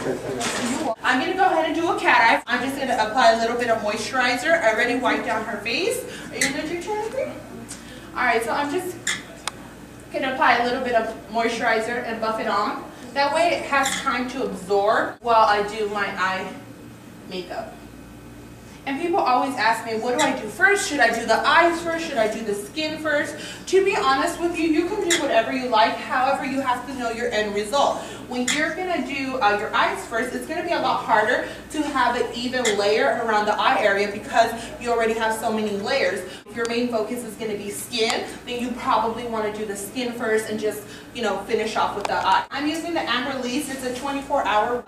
I'm going to go ahead and do a cat eye. I'm just going to apply a little bit of moisturizer. I already wiped down her face. Are you going to do Trinity? Alright, so I'm just going to apply a little bit of moisturizer and buff it on. That way it has time to absorb while I do my eye makeup. And people always ask me, what do I do first? Should I do the eyes first? Should I do the skin first? To be honest with you, you can do whatever you like. However, you have to know your end result. When you're going to do your eyes first, it's going to be a lot harder to have an even layer around the eye area because you already have so many layers. If your main focus is going to be skin, then you probably want to do the skin first and just, finish off with the eye. I'm using the Amberlise. It's a 24-hour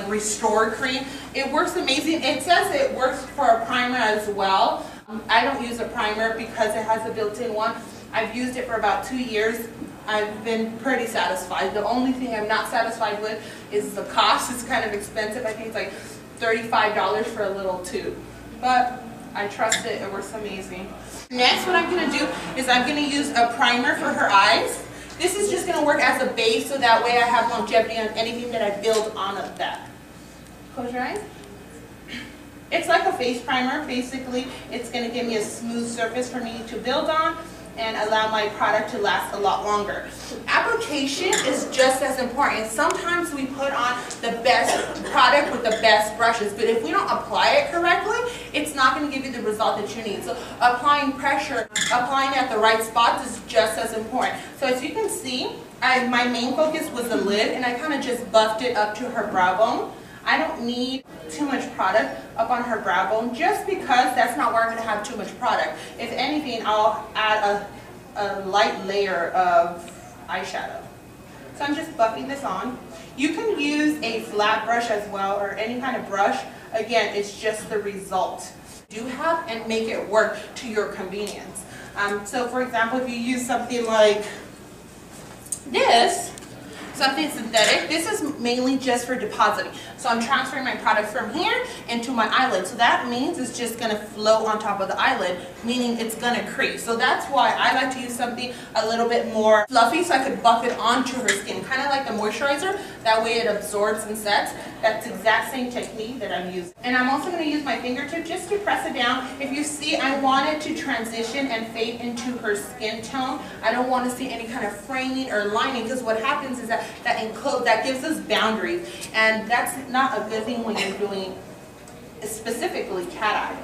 restore cream. It works amazing. It says it works for a primer as well. I don't use a primer because it has a built-in one. I've used it for about 2 years. I've been pretty satisfied. The only thing I'm not satisfied with is the cost. It's kind of expensive. I think it's like $35 for a little tube. But I trust it. It works amazing. Next, what I'm going to do is I'm going to use a primer for her eyes. This is just going to work as a base so that way I have longevity on anything that I build on of that. Close your eyes. It's like a face primer. Basically, it's going to give me a smooth surface for me to build on and allow my product to last a lot longer. Application is just as important. Sometimes we put on the best product with the best brushes, but if we don't apply it correctly, it's not going to give you the result that you need. So applying pressure, applying it at the right spots is just as important. So as you can see, my main focus was the lid, and I kind of just buffed it up to her brow bone. I don't need too much product up on her brow bone just because that's not where I'm going to have too much product. If anything, I'll add a light layer of eyeshadow. So I'm just buffing this on. You can use a flat brush as well or any kind of brush. Again, it's just the result. Do have and make it work to your convenience. So for example, if you use something like this, something synthetic, this is mainly just for depositing. So I'm transferring my product from here into my eyelid. So that means it's just going to flow on top of the eyelid, meaning it's going to crease. So that's why I like to use something a little bit more fluffy so I could buff it onto her skin, kind of like the moisturizer. That way it absorbs and sets. That's the exact same technique that I'm using. And I'm also going to use my fingertip just to press it down. If you see, I want it to transition and fade into her skin tone. I don't want to see any kind of framing or lining because what happens is that gives us boundaries, and that's not a good thing when you're doing specifically cat eye.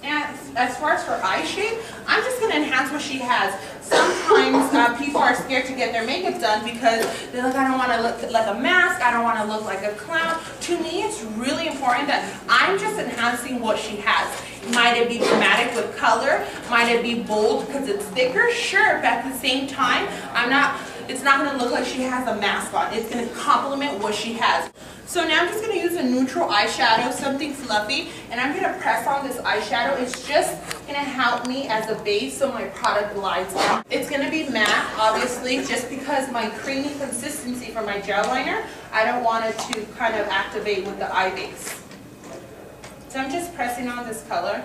And as far as her eye shape, I'm just going to enhance what she has. Sometimes people are scared to get their makeup done because they're like, I don't want to look like a mask, I don't want to look like a clown. To me, it's really important that I'm just enhancing what she has. Might it be dramatic with color? Might it be bold because it's thicker? Sure, but at the same time, it's not going to look like she has a mask on. It's going to complement what she has. So now I'm just going to use a neutral eyeshadow, something fluffy, and I'm going to press on this eyeshadow. It's just going to help me as a base so my product glides on. It's going to be matte, obviously, just because my creamy consistency for my gel liner, I don't want it to kind of activate with the eye base. So I'm just pressing on this color.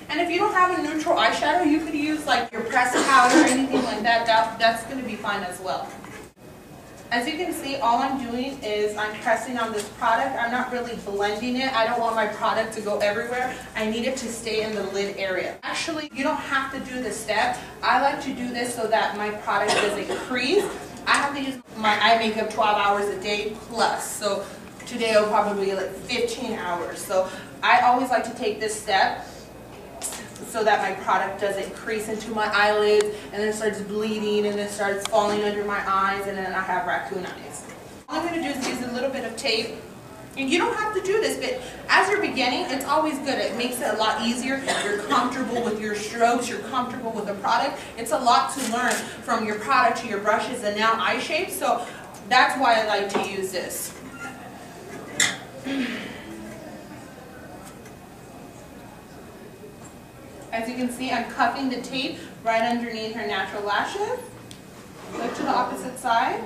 And if you don't have a neutral eyeshadow, you could use like your pressed powder or anything like that. That's going to be fine as well. As you can see, all I'm doing is I'm pressing on this product. I'm not really blending it. I don't want my product to go everywhere. I need it to stay in the lid area. Actually, you don't have to do this step. I like to do this so that my product doesn't crease. I have to use my eye makeup 12 hours a day plus. So today will probably be like 15 hours. So I always like to take this step so that my product doesn't crease into my eyelids and then starts bleeding and then starts falling under my eyes and then I have raccoon eyes. All I'm going to do is use a little bit of tape. And you don't have to do this, but as you're beginning, it's always good. It makes it a lot easier. You're comfortable with your strokes. You're comfortable with the product. It's a lot to learn from your product to your brushes and now eye shapes. So that's why I like to use this. As you can see, I'm cupping the tape right underneath her natural lashes. Look to the opposite side.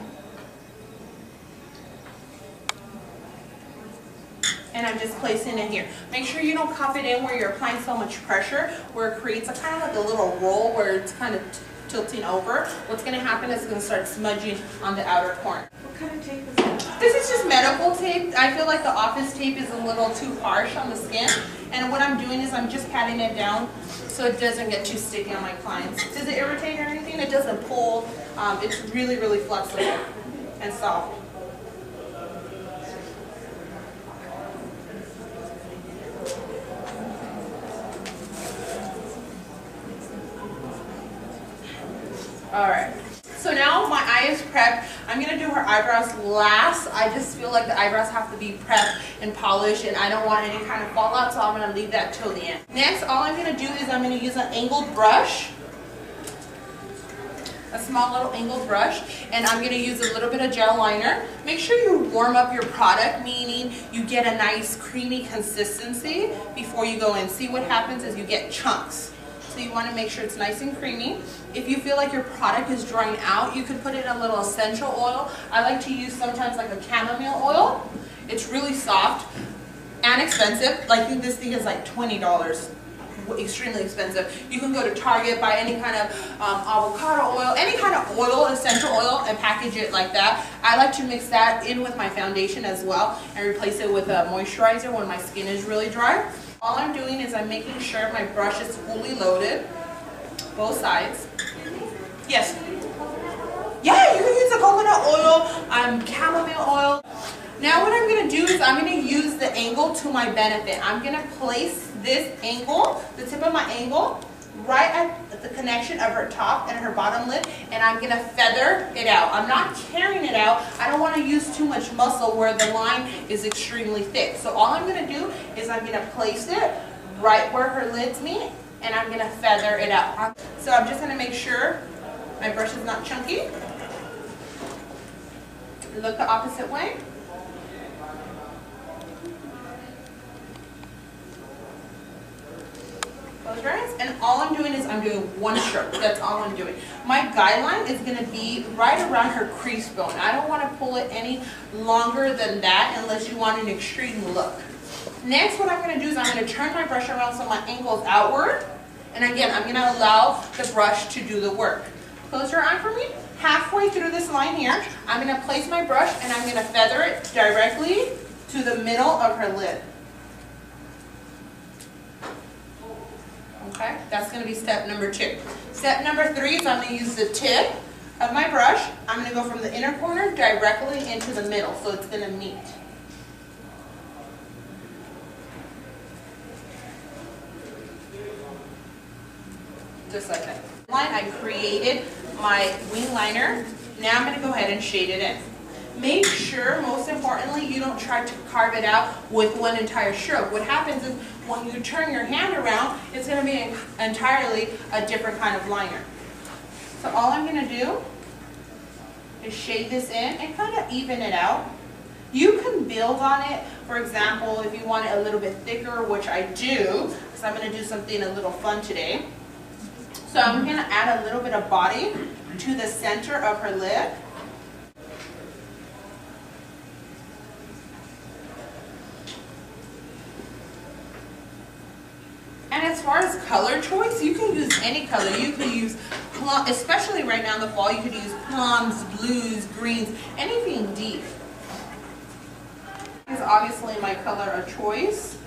And I'm just placing it here. Make sure you don't cup it in where you're applying so much pressure, where it creates a kind of like a little roll where it's kind of tilting over, what's going to happen is it's going to start smudging on the outer corner. What kind of tape is that? This is just medical tape. I feel like the office tape is a little too harsh on the skin. And what I'm doing is I'm just patting it down so it doesn't get too sticky on my clients. Does it irritate or anything? It doesn't pull. It's really, really flexible and soft. Alright, so now my eye is prepped. I'm going to do her eyebrows last. I just feel like the eyebrows have to be prepped and polished, and I don't want any kind of fallout, so I'm going to leave that till the end. Next, all I'm going to do is I'm going to use an angled brush, a small little angled brush, and I'm going to use a little bit of gel liner. Make sure you warm up your product, meaning you get a nice creamy consistency before you go in. See, what happens is you get chunks. So you want to make sure it's nice and creamy. If you feel like your product is drying out, you could put in a little essential oil. I like to use sometimes like a chamomile oil. It's really soft and expensive. Like this thing is like $20. Extremely expensive. You can go to Target, buy any kind of avocado oil, any kind of oil, essential oil, and package it like that. I like to mix that in with my foundation as well and replace it with a moisturizer when my skin is really dry. All I'm doing is I'm making sure my brush is fully loaded, both sides. Yes. Yeah, you can use the coconut oil, chamomile oil. Now what I'm going to do is I'm going to use the angle to my benefit. I'm going to place this angle, the tip of my angle, right at the connection of her top and her bottom lid, and I'm going to feather it out. I'm not carrying it out. I don't want to use too much muscle where the line is extremely thick. So all I'm going to do is I'm going to place it right where her lids meet, and I'm going to feather it out. So I'm just going to make sure my brush is not chunky. Look the opposite way. Close your eyes, and all I'm doing is I'm doing one stroke. That's all I'm doing. My guideline is going to be right around her crease bone. I don't want to pull it any longer than that unless you want an extreme look. Next, what I'm going to do is I'm going to turn my brush around so my ankle is outward. And again, I'm going to allow the brush to do the work. Close your eye for me. Halfway through this line here, I'm going to place my brush and I'm going to feather it directly to the middle of her lid. Okay, that's going to be step number 2. Step number 3 is I'm going to use the tip of my brush. I'm going to go from the inner corner directly into the middle, so it's going to meet. Just like that. I created my wing liner. Now I'm going to go ahead and shade it in. Make sure, most importantly, you don't try to carve it out with one entire stroke. What happens is when you turn your hand around, it's going to be entirely a different kind of liner. So all I'm going to do is shade this in and kind of even it out. You can build on it. For example, if you want it a little bit thicker, which I do, because I'm going to do something a little fun today. So I'm going to add a little bit of body to the center of her lid. And as far as color choice, you can use any color. You can use plum, especially right now in the fall, you could use plums, blues, greens, anything deep. This is obviously my color of choice.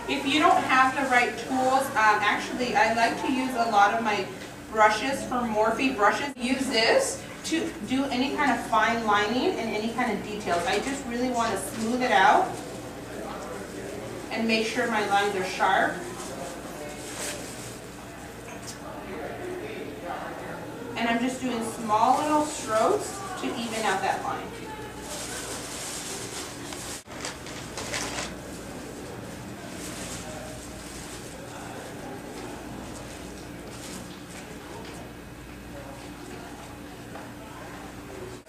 If you don't have the right tools, actually I like to use a lot of my brushes for Morphe brushes. Use this to do any kind of fine lining and any kind of details. I just really want to smooth it out and make sure my lines are sharp. And I'm just doing small little strokes to even out that line.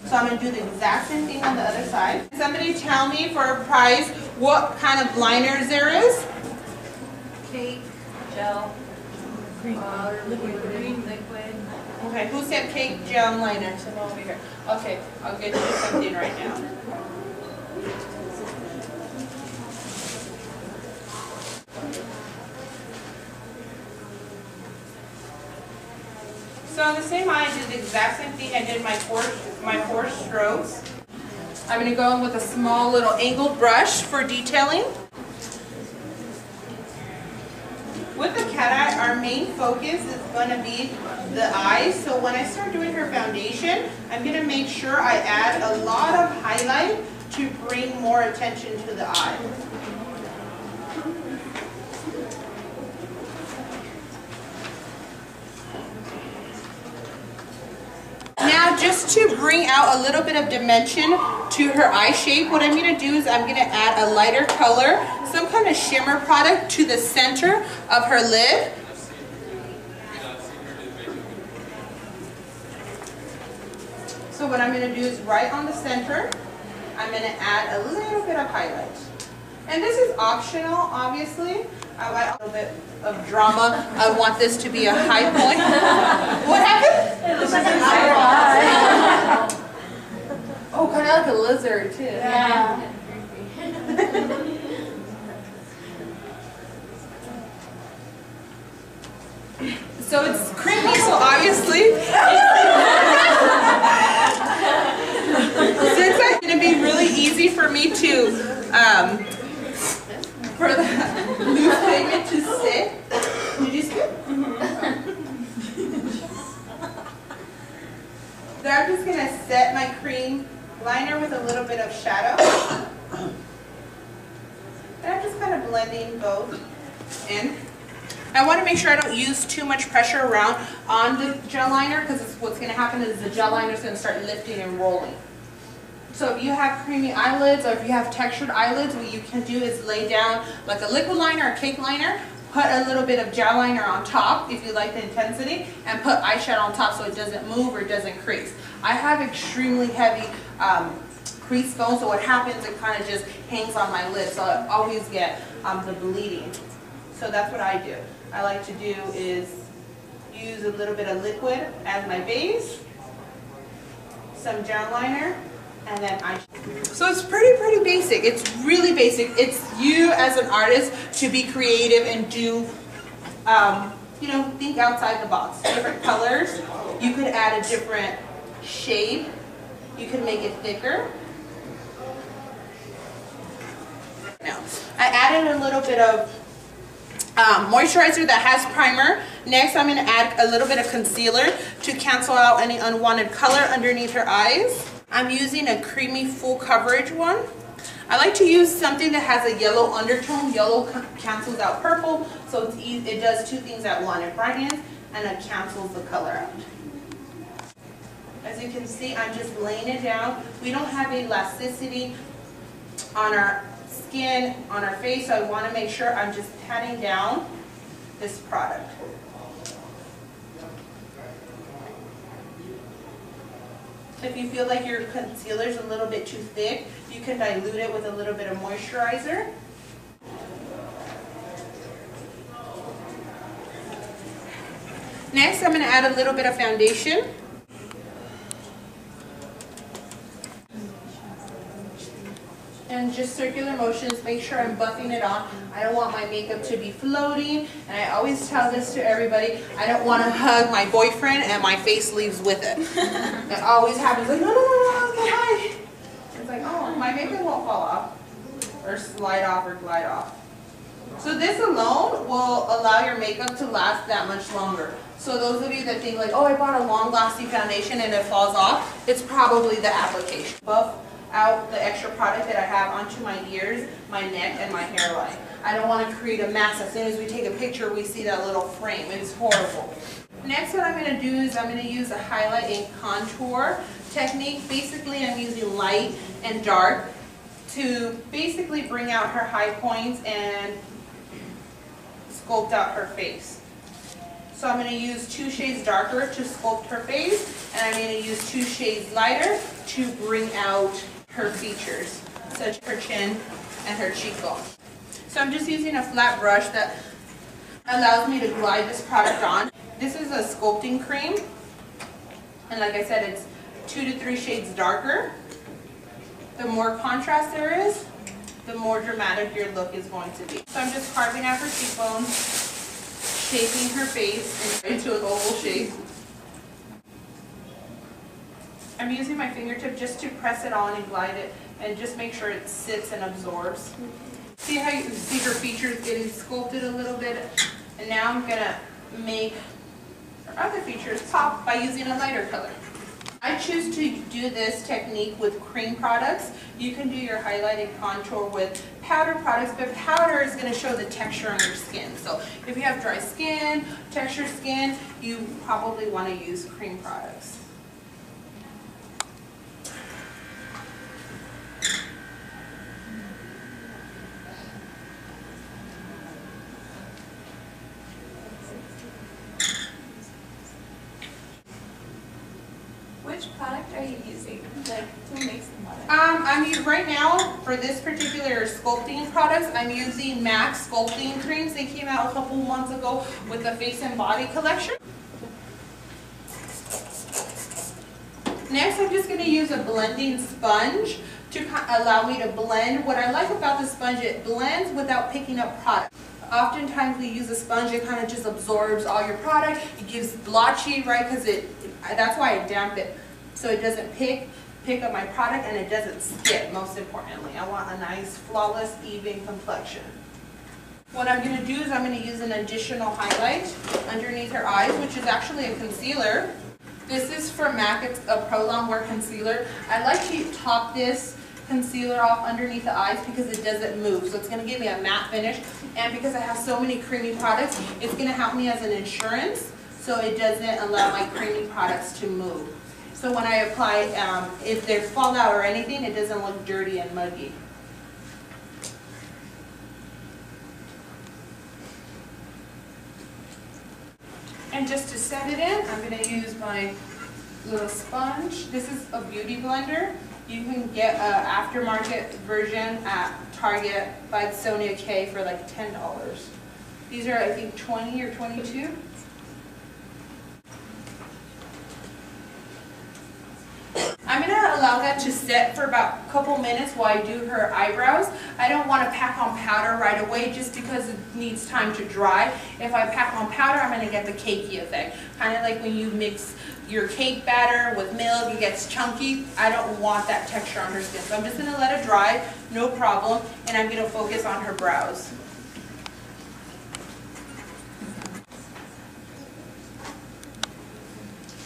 So I'm going to do the exact same thing on the other side. Somebody tell me for a price what kind of liners there is. Cake, gel, green, green liquid. Okay, who said cake, gel, liner? Some over here. Okay, I'll get you something right now. So on the same eye, I did the exact same thing. I did my four strokes. I'm going to go in with a small little angled brush for detailing. With the cat eye, our main focus is going to be the eyes. So when I start doing her foundation, I'm going to make sure I add a lot of highlight to bring more attention to the eye. Now, just to bring out a little bit of dimension to her eye shape, what I'm going to do is I'm going to add a lighter color, some kind of shimmer product to the center of her lid. So what I'm going to do is right on the center, I'm going to add a little bit of highlight. And this is optional, obviously. I like a little bit of drama. I want this to be a high point. What happened? It looks like an eye. Oh, kind of like a lizard, too. Yeah. So it's creamy, so obviously, since it's going to be really easy for me to, for the loose pigment to sit. Did you skip? So I'm just going to set my cream liner with a little bit of shadow. And I'm just kind of blending both in. I want to make sure I don't use too much pressure around on the gel liner, because what's going to happen is the gel liner is going to start lifting and rolling. So if you have creamy eyelids or if you have textured eyelids, what you can do is lay down like a liquid liner or cake liner, put a little bit of gel liner on top if you like the intensity, and put eyeshadow on top so it doesn't move or doesn't crease. I have extremely heavy crease bone, so what happens, it kind of just hangs on my lid, so I always get the bleeding. So that's what I do. I like to do is use a little bit of liquid as my base, some gel liner, and then eyeshadow. So it's pretty basic. It's really basic. It's you as an artist to be creative and do, you know, think outside the box. Different colors. You could add a different shade. You could make it thicker. Now, I added a little bit of moisturizer that has primer. Next, I'm going to add a little bit of concealer to cancel out any unwanted color underneath her eyes. I'm using a creamy full coverage one. I like to use something that has a yellow undertone. Yellow cancels out purple, so it's easy. It does two things at once. It brightens and it cancels the color out. As you can see, I'm just laying it down. We don't have elasticity on our skin, on our face, so I want to make sure I'm just patting down this product. If you feel like your concealer is a little bit too thick, you can dilute it with a little bit of moisturizer. Next, I'm going to add a little bit of foundation. And just circular motions, make sure I'm buffing it on. I don't want my makeup to be floating, and I always tell this to everybody, I don't want to hug my boyfriend and my face leaves with it. It always happens, like, no, okay, hi. It's like, oh, my makeup won't fall off, or slide off, or glide off. So this alone will allow your makeup to last that much longer. So those of you that think like, oh, I bought a long-lasting foundation and it falls off, it's probably the application. Buff out the extra product that I have onto my ears, my neck, and my hairline. I don't want to create a mess. As soon as we take a picture, we see that little frame. It's horrible. Next, what I'm going to do is I'm going to use a highlight and contour technique. Basically, I'm using light and dark to basically bring out her high points and sculpt out her face. So I'm going to use 2 shades darker to sculpt her face, and I'm going to use 2 shades lighter to bring out her features, such as her chin and her cheekbone. So I'm just using a flat brush that allows me to glide this product on. This is a sculpting cream, and like I said, it's 2 to 3 shades darker. The more contrast there is, the more dramatic your look is going to be. So I'm just carving out her cheekbones, shaping her face into an oval shape. I'm using my fingertip just to press it on and glide it and just make sure it sits and absorbs. See how you see her features getting sculpted a little bit? And now I'm gonna make her other features pop by using a lighter color. I choose to do this technique with cream products. You can do your highlighting contour with powder products, but powder is going to show the texture on your skin. So if you have dry skin, textured skin, you probably want to use cream products. Which product are you using? Like, who makes the product? Right now, for this particular sculpting products, I'm using MAC sculpting creams. They came out a couple months ago with the Face and Body collection. Next, I'm just going to use a blending sponge to allow me to blend. What I like about the sponge, it blends without picking up product. Oftentimes we use a sponge, it kind of just absorbs all your product. It gives blotchy, right? Because that's why I damp it, so it doesn't pick up my product and it doesn't skip. Most importantly, I want a nice, flawless, even complexion. What I'm going to do is I'm going to use an additional highlight underneath her eyes, which is actually a concealer. This is from MAC. It's a Pro Longwear concealer. I like to top this concealer off underneath the eyes because it doesn't move. So it's going to give me a matte finish. And because I have so many creamy products, it's going to help me as an insurance so it doesn't allow my creamy products to move. So when I apply, if there's fallout or anything, it doesn't look dirty and muggy. And just to set it in, I'm going to use my little sponge. This is a beauty blender. You can get an aftermarket version at Target by Sonia K for like $10. These are, I think, 20 or 22. I'm going to allow that to set for about a couple minutes while I do her eyebrows. I don't want to pack on powder right away just because it needs time to dry. If I pack on powder, I'm going to get the cakey effect. Kind of like when you mix your cake batter with milk, it gets chunky. I don't want that texture on her skin. So I'm just going to let it dry, no problem, and I'm going to focus on her brows.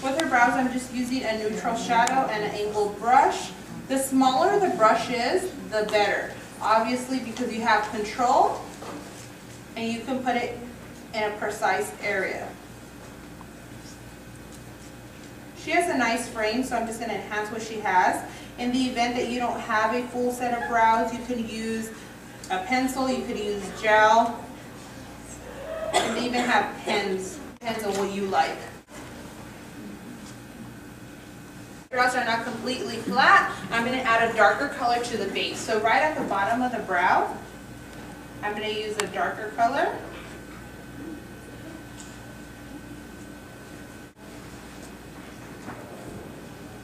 With her brows, I'm just using a neutral shadow and an angled brush. The smaller the brush is, the better. Obviously, because you have control, and you can put it in a precise area. She has a nice frame, so I'm just going to enhance what she has. In the event that you don't have a full set of brows, you can use a pencil, you could use gel, and they even have pens. Depends on what you like. Brows are not completely flat. I'm going to add a darker color to the base. So right at the bottom of the brow, I'm going to use a darker color.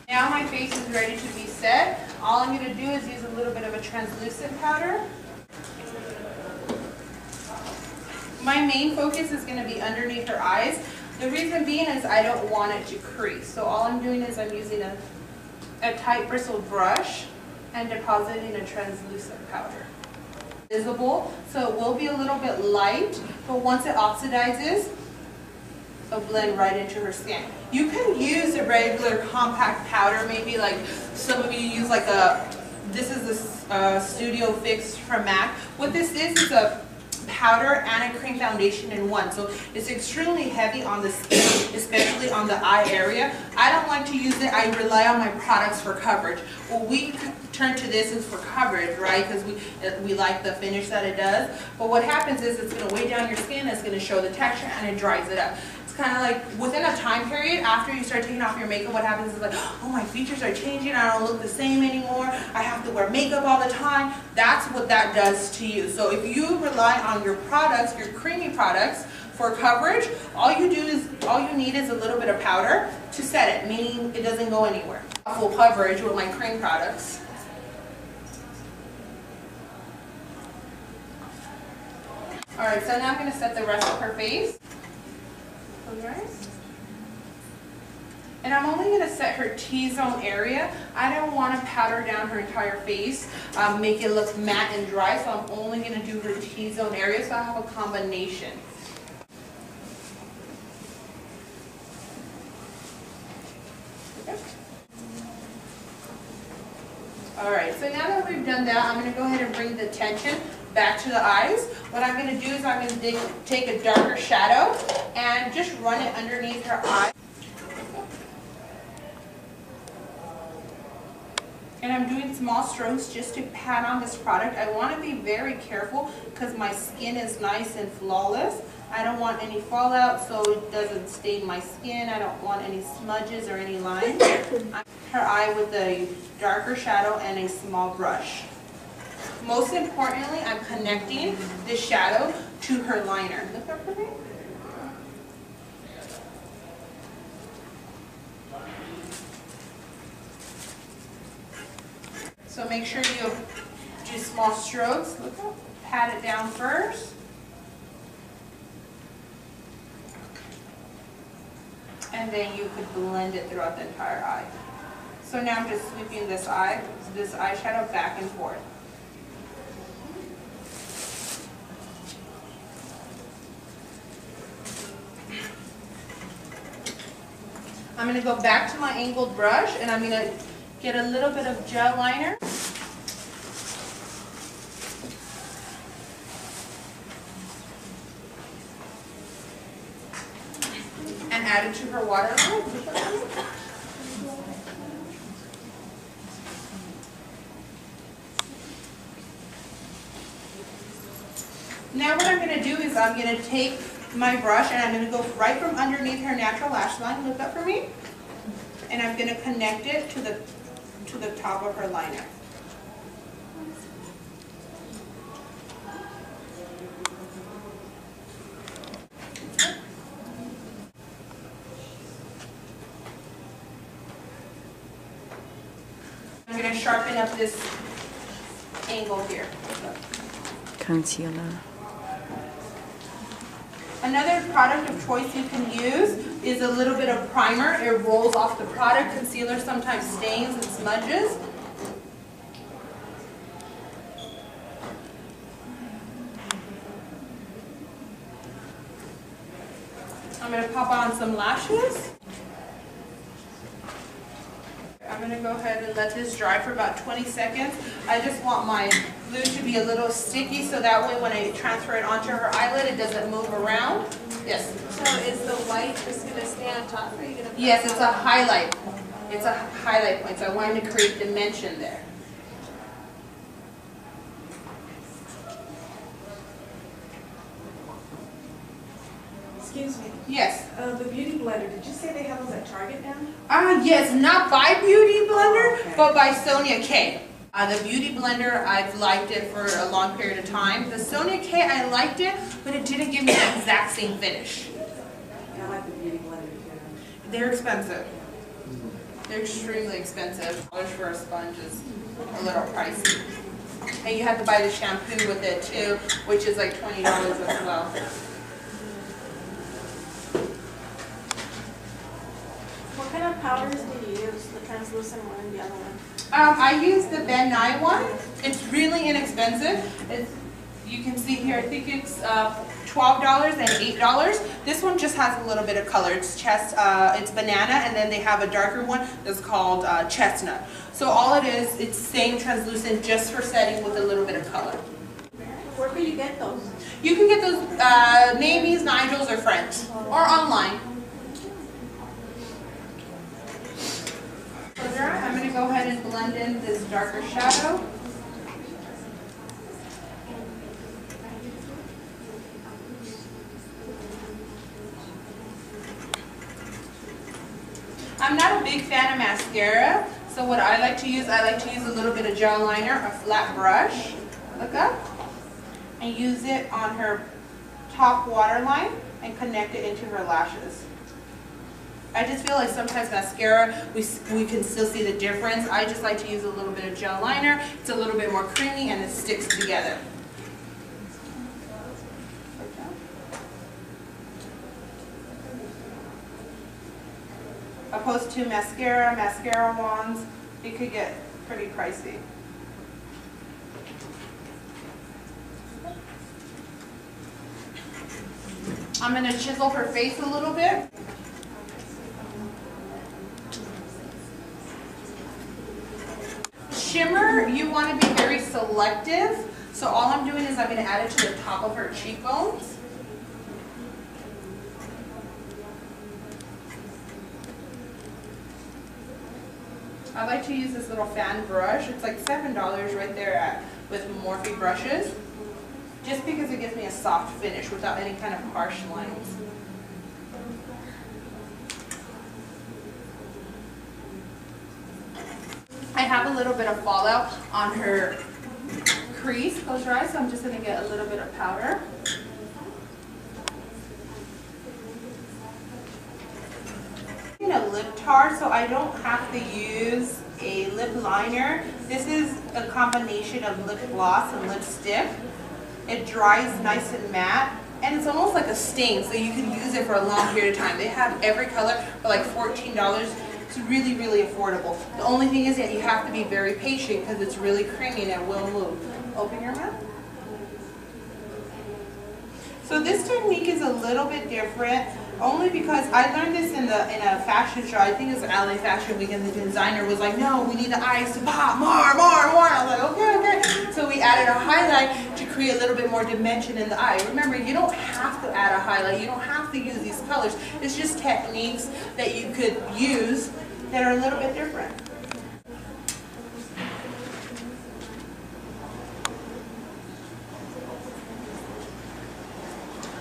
Now my face is ready to be set. All I'm going to do is use a little bit of a translucent powder. My main focus is going to be underneath her eyes. The reason being is I don't want it to crease. So all I'm doing is I'm using a tight bristled brush and depositing a translucent powder. Visible, so it will be a little bit light, but once it oxidizes, it'll blend right into her skin. You can use a regular compact powder, maybe like some of you use like this is a Studio Fix from MAC. What this is a powder and a cream foundation in one. So it's extremely heavy on the skin, especially on the eye area. I don't like to use it. I rely on my products for coverage. Well, we turn to this is for coverage, right? Because we like the finish that it does. But what happens is it's going to weigh down your skin, it's going to show the texture, and it dries it up. It's kind of like within a time period after you start taking off your makeup, what happens is like, oh, my features are changing, I don't look the same anymore, I have to wear makeup all the time. That's what that does to you. So if you rely on your products, your creamy products, for coverage, all you need is a little bit of powder to set it, meaning it doesn't go anywhere. Full coverage with my cream products. Alright, so now I'm going to set the rest of her face. Close your eyes. And I'm only going to set her T-zone area. I don't want to powder down her entire face, make it look matte and dry, so I'm only going to do her T-zone area, so I have a combination. Okay. Alright, so now that we've done that, I'm going to go ahead and bring the attention back to the eyes. What I'm going to do is I'm going to take a darker shadow and just run it underneath her eye. And I'm doing small strokes just to pat on this product. I want to be very careful because my skin is nice and flawless. I don't want any fallout so it doesn't stain my skin. I don't want any smudges or any lines. Her eye with a darker shadow and a small brush. Most importantly, I'm connecting the shadow to her liner. Look up for me. So make sure you do small strokes. Look up, pat it down first. And then you could blend it throughout the entire eye. So now I'm just sweeping this eyeshadow back and forth. I'm going to go back to my angled brush and I'm going to get a little bit of gel liner. And add it to her waterline. Now what I'm going to do is I'm going to take my brush and I'm going to go right from underneath her natural lash line. Look up for me. And I'm going to connect it to the top of her liner. I'm going to sharpen up this angle here. Concealer. Another product of choice you can use is a little bit of primer. It rolls off the product. Concealer sometimes stains and smudges. I'm going to pop on some lashes. I'm going to go ahead and let this dry for about 20 seconds. I just want my glue to be a little sticky so that way when I transfer it onto her eyelid it doesn't move around. Yes. So is the white just going to stay on top or are you going to? Yes, it's a highlight. It's a highlight point, so I wanted to create dimension there. Excuse me. Yes. The Beauty Blender, did you say they have those at Target now? Yes, not by Beauty Blender, okay. but by Sonia Kay. The Beauty Blender, I've liked it for a long period of time. The Sonia Kay, I liked it, but it didn't give me the exact same finish. Yeah, I like the Beauty Blender too. They're expensive. They're extremely expensive. $1 for a sponge is a little pricey. And you have to buy the shampoo with it too, which is like $20 as well. What kind of powders do you use? The translucent one and the other one? I use the Ben Nye one. It's really inexpensive. You can see here, I think it's $12 and $8. This one just has a little bit of color. It's banana, and then they have a darker one that's called chestnut. So all it is, it's same translucent just for setting with a little bit of color. Where can you get those? You can get those Maybes, Nigel's, or Friends, or online. I'm going to go ahead and blend in this darker shadow. I'm not a big fan of mascara, so what I like to use a little bit of gel liner, a flat brush, look up, and use it on her top waterline and connect it into her lashes. I just feel like sometimes mascara, we can still see the difference. I just like to use a little bit of gel liner. It's a little bit more creamy and it sticks together. A opposed to mascara wands, it could get pretty pricey. I'm going to chisel her face a little bit. Shimmer, you want to be very selective. So all I'm doing is I'm going to add it to the top of her cheekbones. I like to use this little fan brush. It's like $7 right there with Morphe brushes. Just because it gives me a soft finish without any kind of harsh lines. I have a little bit of fallout on her crease. Close your eyes, so I'm just going to get a little bit of powder. A lip tar, so I don't have to use a lip liner. This is a combination of lip gloss and lipstick. It dries nice and matte, and it's almost like a stain, so you can use it for a long period of time. They have every color for like $14. It's really, really affordable. The only thing is that you have to be very patient because it's really creamy and it will move. Open your mouth. So this technique is a little bit different, only because I learned this in a fashion show. I think it was LA Fashion Week, and the designer was like, no, we need the eyes to pop more. I was like, okay. So we added a highlight to create a little bit more dimension in the eye. Remember, you don't have to add a highlight. You don't have to use these colors. It's just techniques that you could use that are a little bit different.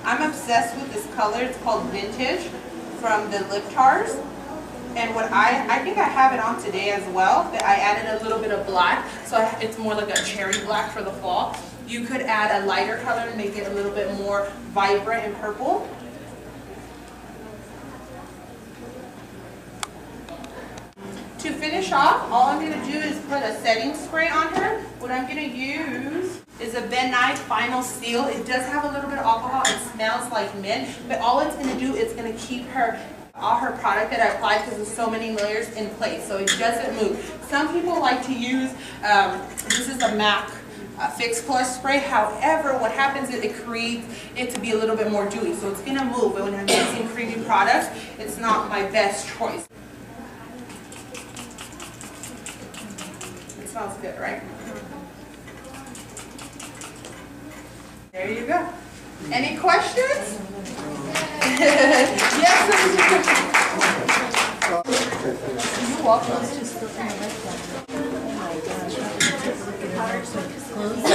I'm obsessed with this color. It's called Vintage from the Lip Tars. And what I think I have it on today as well, that I added a little bit of black. So it's more like a cherry black for the fall. You could add a lighter color and make it a little bit more vibrant and purple. To finish off, all I'm going to do is put a setting spray on her. What I'm going to use is a Ben Nye Final Seal. It does have a little bit of alcohol. It smells like mint, but all it's going to do is going to keep all her product that I applied, because there's so many layers, in place, so it doesn't move. Some people like to use, this is a MAC Fix Plus spray. However, what happens is it creates it to be a little bit more dewy, so it's going to move. But when I'm using creamy products, it's not my best choice. It smells good, right? There you go. Any questions? Yes. You're welcome. Oh my gosh, look at her. So close.